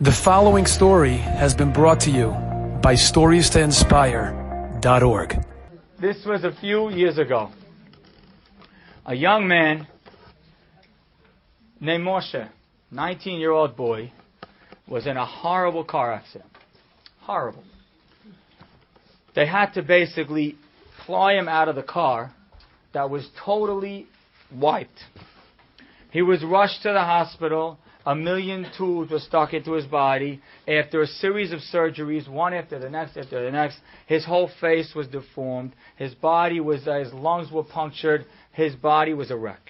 The following story has been brought to you by StoriesToInspire.org. This was a few years ago. A young man named Moshe, 19-year-old boy, was in a horrible car accident. Horrible. They had to basically fly him out of the car that was totally wiped. He was rushed to the hospital. 1 million tools were stuck into his body. After a series of surgeries, one after the next, his whole face was deformed. His lungs were punctured. His body was a wreck.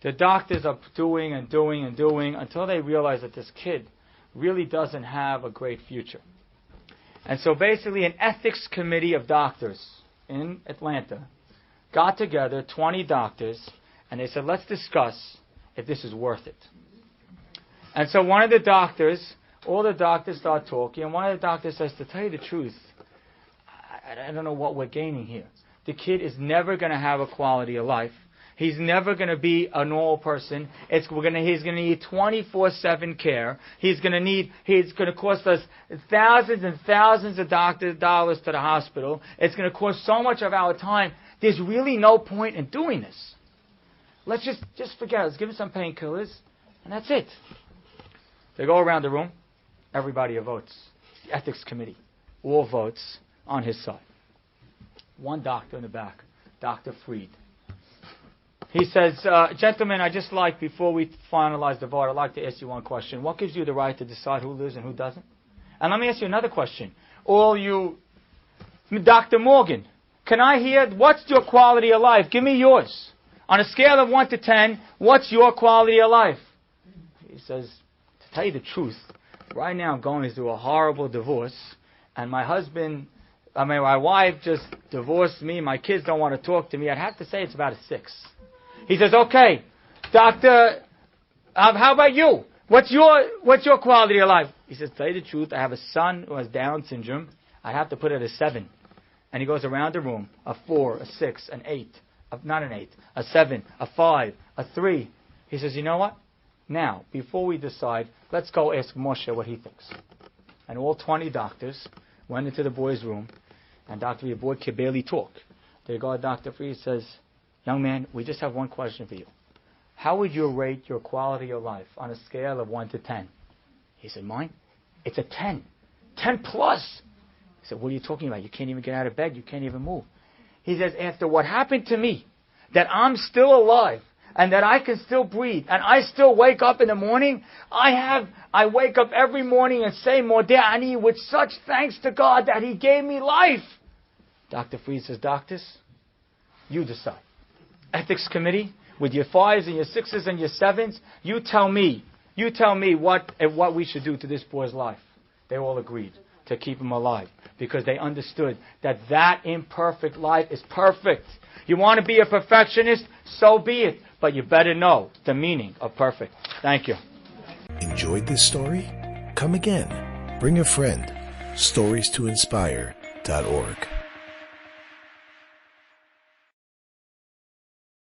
The doctors are doing until they realize that this kid really doesn't have a great future. And so basically an ethics committee of doctors in Atlanta got together, 20 doctors, and they said, let's discuss if this is worth it. And so all the doctors start talking, and one of the doctors says, to tell you the truth, I don't know what we're gaining here. The kid is never going to have a quality of life. He's never going to be a normal person. He's going to need 24/7 care. He's going to cost us thousands and thousands of dollars to the hospital. It's going to cost so much of our time. There's really no point in doing this. Let's just forget it. Let's give him some painkillers, and that's it. They go around the room. Everybody votes. The ethics committee all votes on his side. One doctor in the back, Dr. Fried. He says, gentlemen, before we finalize the vote, I'd like to ask you one question. What gives you the right to decide who lives and who doesn't? And let me ask you another question. All you, Dr. Morgan, can I hear, what's your quality of life? Give me yours. On a scale of 1 to 10, what's your quality of life? He says, to tell you the truth, right now I'm going through a horrible divorce, and my wife just divorced me, my kids don't want to talk to me. I'd have to say it's about a 6. He says, okay, doctor, how about you? What's your quality of life? He says, to tell you the truth, I have a son who has Down syndrome. I'd have to put it at a 7. And he goes around the room, a 4, a 6, an 8. Not an 8, a 7, a 5, a 3. He says, you know what? Now, before we decide, let's go ask Moshe what he thinks. And all 20 doctors went into the boy's room, and Dr. Fried, the boy could barely talk. They go to Dr. Fried, says, young man, we just have one question for you. How would you rate your quality of life on a scale of 1 to 10? He said, mine? It's a 10. 10 plus. He said, what are you talking about? You can't even get out of bed. You can't even move. He says, after what happened to me, that I'm still alive, and that I can still breathe, and I still wake up in the morning, I wake up every morning and say, Modeh Ani, with such thanks to God that He gave me life. Dr. Fried says, doctors, you decide. Ethics committee, with your 5s and your 6s and your 7s, you tell me what we should do to this boy's life. They all agreed to keep him alive, because they understood that imperfect life is perfect. You want to be a perfectionist? So be it. But you better know the meaning of perfect. Thank you. Enjoyed this story? Come again. Bring a friend. StoriesToInspire.org